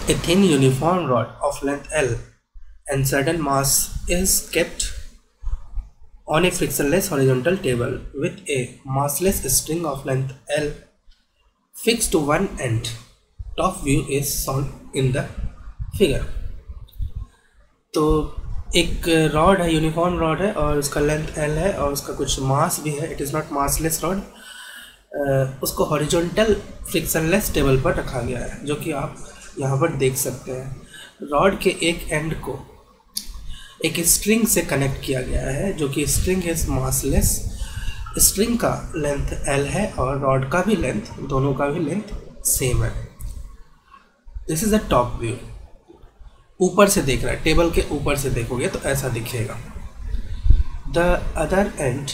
A thin uniform rod of length L and certain mass is kept on a frictionless horizontal table with a massless string of length L fixed to one end. Top view is shown in the figure. तो एक rod है, uniform rod है और उसका length L है और उसका कुछ मास भी है. It is not massless rod. उसको हॉरिजॉन्टल फ्रिक्शनलेस टेबल पर रखा गया है, जो कि आप यहाँ पर देख सकते हैं. रॉड के एक एंड को एक स्ट्रिंग से कनेक्ट किया गया है, जो कि स्ट्रिंग इज मासलेस. स्ट्रिंग का लेंथ L है और रॉड का भी लेंथ, दोनों का भी लेंथ सेम है. This is the top view. ऊपर से देख रहा है, टेबल के ऊपर से देखोगे तो ऐसा दिखेगा. द अदर एंड,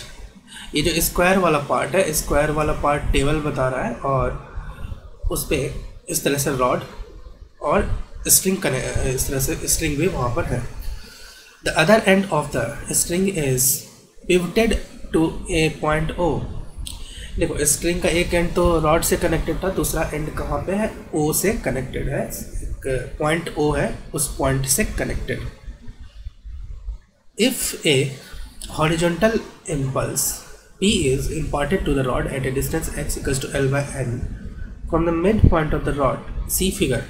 ये जो स्क्वायर वाला पार्ट है, स्क्वायर वाला पार्ट टेबल बता रहा है और उस पर इस तरह से रॉड और स्ट्रिंग इस तरह से स्ट्रिंग भी वहाँ पर है. The other end of the string is pivoted to a point O. देखो, स्ट्रिंग का एक एंड तो रॉड से कनेक्टेड था, दूसरा एंड कहाँ पे है? O से कनेक्टेड है. एक पॉइंट O है, उस पॉइंट से connected. If A horizontal impulse P is imparted to the rod at a distance x equals to L by n from the midpoint of the rod, see figure.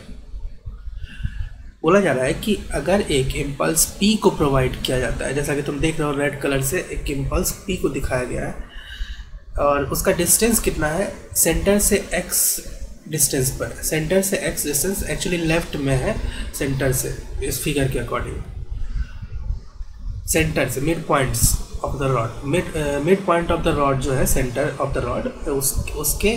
बोला जा रहा है कि अगर एक इम्पल्स P को provide किया जाता है, जैसा कि तुम देख रहे हो रेड कलर से एक इम्पल्स P को दिखाया गया है और उसका डिस्टेंस कितना है? सेंटर से x डिस्टेंस पर. सेंटर से x डिस्टेंस एक्चुअली लेफ्ट में है सेंटर से, इस फिगर के अकॉर्डिंग. सेंटर से mid points of the rod, mid point of the rod जो है, सेंटर ऑफ द रॉड, उसके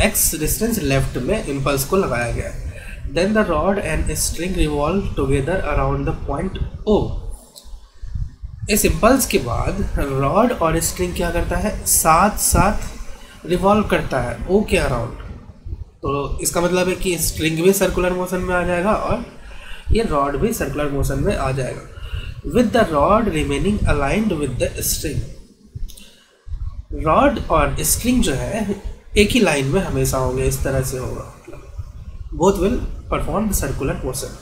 x डिस्टेंस लेफ्ट में इम्पल्स को लगाया गया है. Then the rod and string revolve together around the point O. इस इम्पल्स के बाद रॉड और स्ट्रिंग क्या करता है? साथ साथ रिवॉल्व करता है O के अराउंड. तो इसका मतलब है कि स्ट्रिंग भी सर्कुलर मोशन में आ जाएगा और ये रॉड भी सर्कुलर मोशन में आ जाएगा, with the rod remaining aligned with the string. Rod और स्ट्रिंग जो है एक ही लाइन में हमेशा होंगे, इस तरह से होगा. Both will perform the circular motion.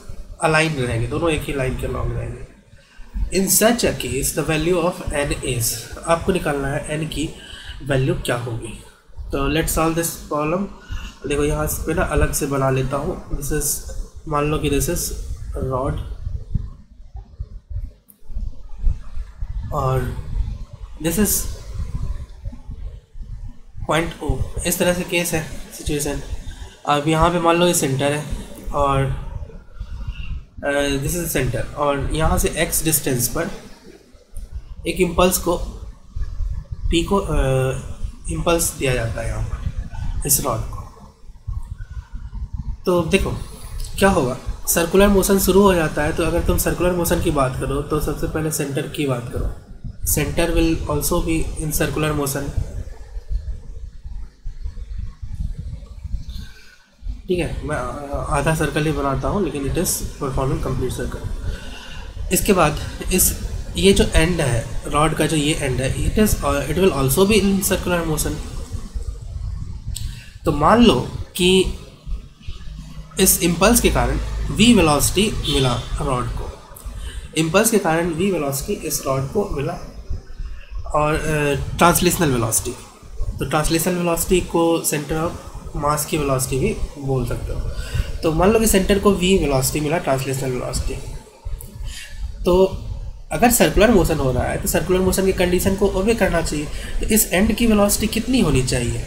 Align रहेंगे, दोनों एक ही लाइन के लॉन्ग रहेंगे. In such a case the value of n is, आपको निकालना है n की वैल्यू क्या होगी. तो लेट्स सॉल्व दिस प्रॉब्लम. देखो यहाँ पे ना अलग से बना लेता हूँ. दिस इज, मान लो कि दिस इज रॉड और दिस इज पॉइंट O. इस तरह से केस है, सिचुएशन. अब यहाँ पे मान लो ये सेंटर है और दिस इज सेंटर और यहाँ से x डिस्टेंस पर एक इम्पल्स को P को इम्पल्स दिया जाता है यहाँ पर इस रॉड को. तो देखो क्या होगा, सर्कुलर मोशन शुरू हो जाता है. तो अगर तुम सर्कुलर मोशन की बात करो तो सबसे पहले सेंटर की बात करो. Centre will also be in circular motion. ठीक है, मैं आधा सर्कल ही बनाता हूँ, लेकिन it is performing complete circle. इसके बाद ये जो एंड है रॉड का, जो ये एंड है, it will also be in circular motion. तो मान लो कि इस इम्पल्स के कारण v वेलोसिटी मिला रॉड को. इम्पल्स के कारण v वेलोसिटी इस रॉड को मिला और ट्रांसलेशनल वेलोसिटी. तो ट्रांसलेशनल वेलोसिटी को सेंटर ऑफ मास की वेलोसिटी भी बोल सकते हो. तो मान लो कि सेंटर को v वेलोसिटी मिला, ट्रांसलेशनल वेलोसिटी. तो अगर सर्कुलर मोशन हो रहा है तो सर्कुलर मोशन की कंडीशन को ओबे करना चाहिए. तो इस एंड की वेलोसिटी कितनी होनी चाहिए?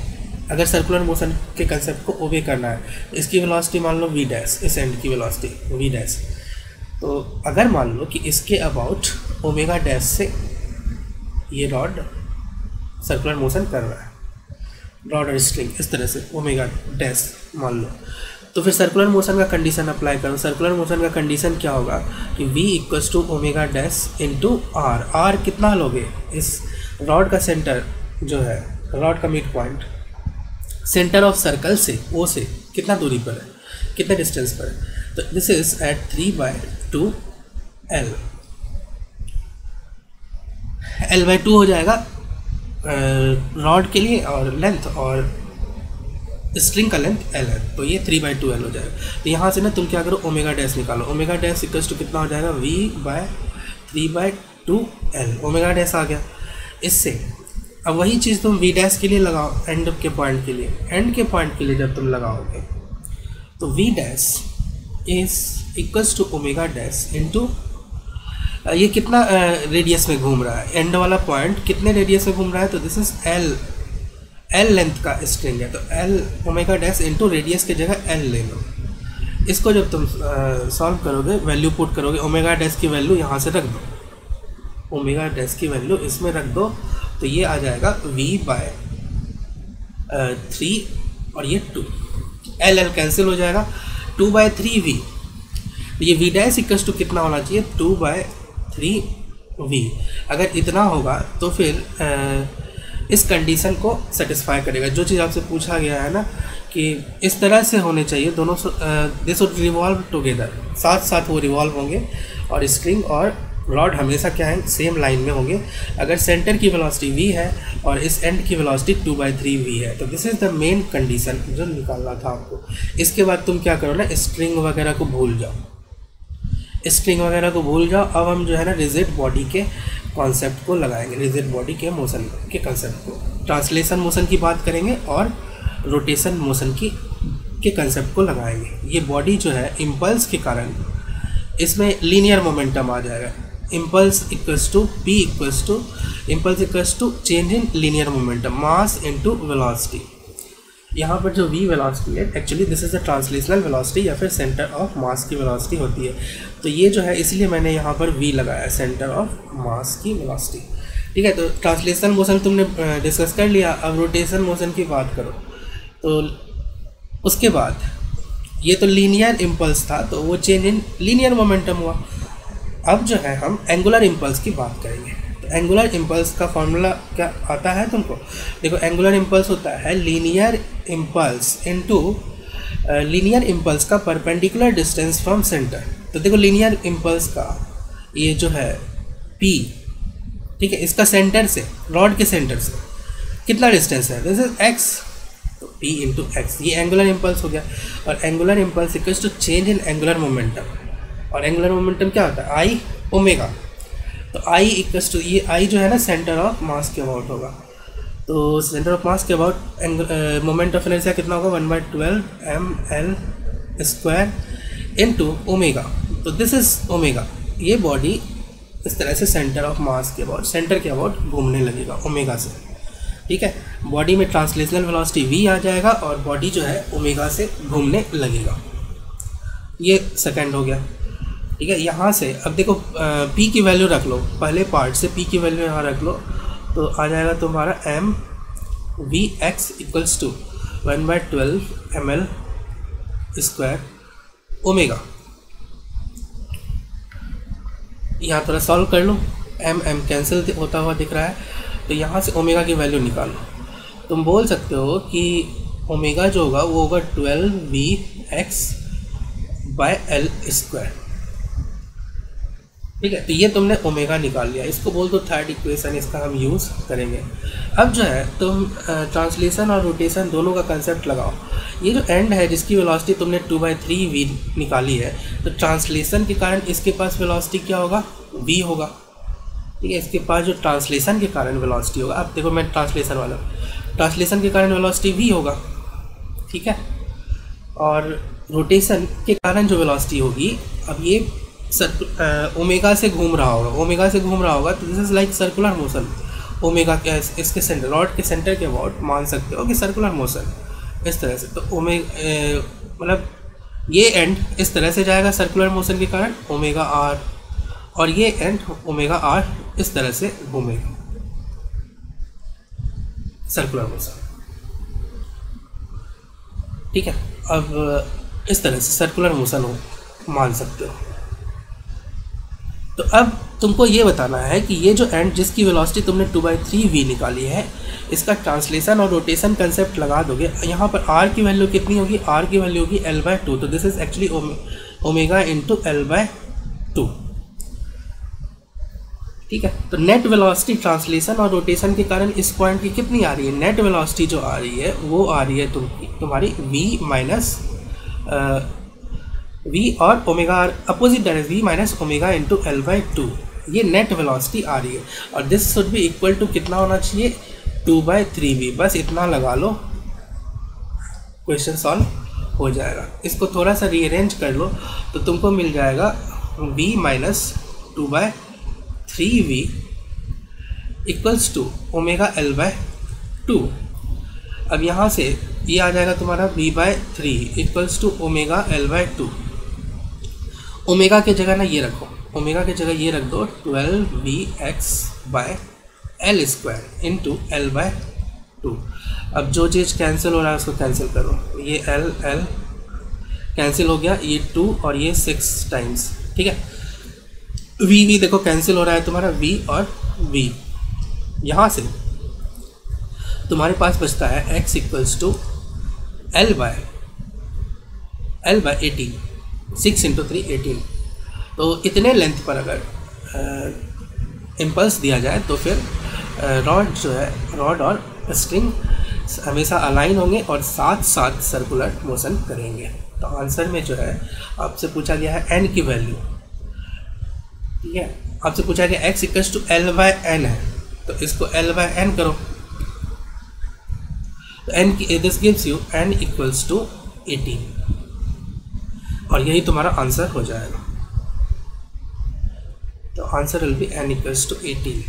अगर सर्कुलर मोशन के कंसेप्ट को ओबे करना है तो इसकी वेलोसिटी मान लो v डैश, इस एंड की वेलोसिटी v डैश. तो अगर मान लो कि इसके अबाउट ओमेगा डैश से ये रॉड सर्कुलर मोशन कर रहा है, रॉड और स्ट्रिंग इस तरह से ओमेगा डैश मान लो, तो फिर सर्कुलर मोशन का कंडीशन अप्लाई करो. सर्कुलर मोशन का कंडीशन क्या होगा कि v equals to omega dash into R. R कितना लोगे? इस रॉड का सेंटर जो है, रॉड का mid point centre of circle से O से कितना दूरी पर है, कितने डिस्टेंस पर है? तो this is eight 3/2 L. L/2 हो जाएगा रॉड के लिए और लेंथ, और स्ट्रिंग का लेंथ एल है, तो ये 3/2 एल हो जाएगा। तो यहाँ से ना तुम क्या करो, ओमेगा डैश निकालो। ओमेगा डैश इक्वल्स टू कितना हो जाएगा, v/3/2 एल। ओमेगा डैश आ गया। इससे अब वही चीज़ तुम v डैश के लिए लगाओ, एंड के पॉइंट के लिए। एंड के पॉइंट के लिए जब तुम लगाओगे तो v dash is equals to omega dash into, ये कितना रेडियस में घूम रहा है, एंड वाला पॉइंट कितने रेडियस में घूम रहा है, तो दिस इज एल लेंथ का स्ट्रिंग है, तो L omega dash into radius की जगह एल ले लो। इसको जब तुम सॉल्व करोगे, वैल्यू पुट करोगे, ओमेगा डैश की वैल्यू यहाँ से रख दो, ओमेगा डैश की वैल्यू इसमें रख दो, तो ये आ जाएगा v/3 और ये 2, एल कैंसिल हो जाएगा, 2/3v। तो ये v डैश इक्वल्स टू कितना होना चाहिए, 2/3v। अगर इतना होगा तो फिर इस कंडीशन को सेटिस्फाई करेगा। जो चीज़ आपसे पूछा गया है ना कि इस तरह से होने चाहिए दोनों, दिस वुड रिवॉल्व टुगेदर, साथ साथ वो रिवॉल्व होंगे, और स्ट्रिंग और रॉड हमेशा क्या है, सेम लाइन में होंगे। अगर सेंटर की वेलोसिटी v है और इस एंड की वेलोसिटी 2/3v है, तो this is the main condition जो निकालना था आपको। इसके बाद तुम क्या करो ना, स्ट्रिंग वगैरह को भूल जाओ, स्ट्रिंग वगैरह को भूल जाओ। अब हम जो है ना रिजिड बॉडी के कॉन्सेप्ट को लगाएंगे, रिजिड बॉडी के मोशन के कंसेप्ट को। ट्रांसलेशन मोशन की बात करेंगे और रोटेशन मोशन के कंसेप्ट को लगाएंगे। ये बॉडी जो है इम्पल्स के कारण इसमें लीनियर मोमेंटम आ जाएगा। Impulse equals to p equals to impulse equals to change in linear momentum, mass into velocity. यहाँ पर जो v वेलोसिटी है, actually this is the translational velocity या फिर सेंटर ऑफ मास की वेलोसिटी होती है। तो ये जो है इसलिए मैंने यहाँ पर v लगाया, सेंटर ऑफ मास की वेलोसिटी। ठीक है, तो ट्रांसलेशनल मोशन तुमने डिस्कस कर लिया। अब रोटेशन मोशन की बात करो, तो उसके बाद ये तो लीनियर इम्पल्स था, तो वो चेंज इन लीनियर मोमेंटम हुआ। अब जो है हम एंगुलर इम्पल्स की बात करेंगे। तो एंगुलर इम्पल्स का फॉर्मूला क्या आता है तुमको, देखो एंगुलर इम्पल्स होता है linear impulse into linear impulse का परपेंडिकुलर डिस्टेंस फ्रॉम सेंटर। तो देखो लीनियर इम्पल्स का ये जो है p, ठीक है, इसका सेंटर से, रॉड के सेंटर से कितना डिस्टेंस है, दिस इज x, तो p इंटू एक्स, ये एंगुलर इम्पल्स हो गया। और angular impulse equals to change in angular momentum, और एंगुलर मोमेंटम क्या होता है, i ओमेगा। तो i इक्वल्स टू, ये i जो है ना सेंटर ऑफ मास के अबाउट होगा, तो सेंटर ऑफ मास के अबाउट मोमेंट ऑफ इनर्शिया कितना होगा, 1/12 ml² इनटू ओमेगा। तो दिस इज ओमेगा। ये बॉडी इस तरह से सेंटर ऑफ मास के अबाउट, सेंटर के अबाउट घूमने लगेगा ओमेगा से। ठीक है, बॉडी में ट्रांसलेशनल वेलोसिटी v आ जाएगा और बॉडी जो है ओमेगा से घूमने लगेगा। ये सेकंड हो गया। ठीक है, यहाँ से अब देखो p की वैल्यू रख लो, पहले पार्ट से p की वैल्यू यहाँ रख लो, तो आ जाएगा तुम्हारा mvx equals to 1/12 ml² omega. यहाँ थोड़ा सॉल्व कर लो, m कैंसिल होता हुआ दिख रहा है, तो यहाँ से ओमेगा की वैल्यू निकालो। तुम बोल सकते हो कि ओमेगा जो होगा वो होगा 12vx/l²। ठीक है, तो ये तुमने ओमेगा निकाल लिया, इसको बोल दो थर्ड इक्वेशन, इसका हम यूज़ करेंगे। अब जो है तुम ट्रांसलेशन और रोटेशन दोनों का कंसेप्ट लगाओ। ये जो एंड है जिसकी वेलोसिटी तुमने 2/3v निकाली है, तो ट्रांसलेशन के कारण इसके पास वेलोसिटी क्या होगा, v होगा। ठीक है, इसके पास जो ट्रांसलेशन के कारण वेलोसिटी होगा, अब देखो मैं ट्रांसलेशन वाला, ट्रांसलेशन के कारण वेलोसिटी v होगा। ठीक है, और रोटेशन के कारण जो वेलोसिटी होगी, अब ये ओमेगा से घूम रहा होगा, ओमेगा से घूम रहा होगा, तो this is like circular motion. Omega क्या, इसके सेंटर, रॉड के सेंटर के अबाउट मान सकते हो कि सर्कुलर मोशन इस तरह से। तो ओमेगा मतलब ये एंड इस तरह से जाएगा सर्कुलर मोशन के कारण ओमेगा आर, और ये एंड ओमेगा आर इस तरह से घूमेगा सर्कुलर मोशन। ठीक है, अब इस तरह से सर्कुलर मोशन हो मान सकते हो। तो अब तुमको ये बताना है कि ये जो एंड जिसकी वेलोसिटी तुमने 2/3v निकाली है, इसका ट्रांसलेशन और रोटेशन कंसेप्ट लगा दोगे। यहाँ पर r की वैल्यू कितनी होगी, r की वैल्यू होगी l/2, तो this is actually omega into l/2। ठीक ठीक है। तो नेट वेलोसिटी ट्रांसलेशन और रोटेशन के कारण इस पॉइंट की कितनी आ रही है, नेट वेलोसिटी जो आ रही है वो आ रही है तुम्हारी v माइनस v और omega opposite direction v minus omega into L/2, ये नेट वेलोसिटी आ रही है। और this should be equal to कितना होना चाहिए, 2/3v। बस इतना लगा लो, क्वेश्चन सॉल्व हो जाएगा। इसको थोड़ा सा रीअरेंज कर लो तो तुमको मिल जाएगा v minus 2/3v equals to omega L/2। अब यहाँ से ये आ जाएगा तुम्हारा v/3 equals to omega L/2। Omega की जगह ना ये रखो, ओमेगा की जगह ये रख दो 12vx/L² इंटू L/2। अब जो चीज़ कैंसिल हो रहा है उसको कैंसिल करो, ये L कैंसिल हो गया, ये 2 और ये 6 टाइम्स, ठीक है। v देखो कैंसिल हो रहा है तुम्हारा v और v। यहाँ से तुम्हारे पास बचता है x equals to L/18, 6 into 3 18। तो इतने लेंथ पर अगर इम्पल्स दिया जाए तो फिर रॉड जो है, रॉड और स्ट्रिंग हमेशा अलाइन होंगे और साथ साथ सर्कुलर मोशन करेंगे। तो आंसर में जो है आपसे पूछा गया है n की वैल्यू, ठीक है। आपसे पूछा गया x इक्वल्स टू L/n है, तो इसको L/n करो, तो n की this gives you n equals to 18 और यही तुम्हारा आंसर हो जाएगा। तो answer will be n equals to 18।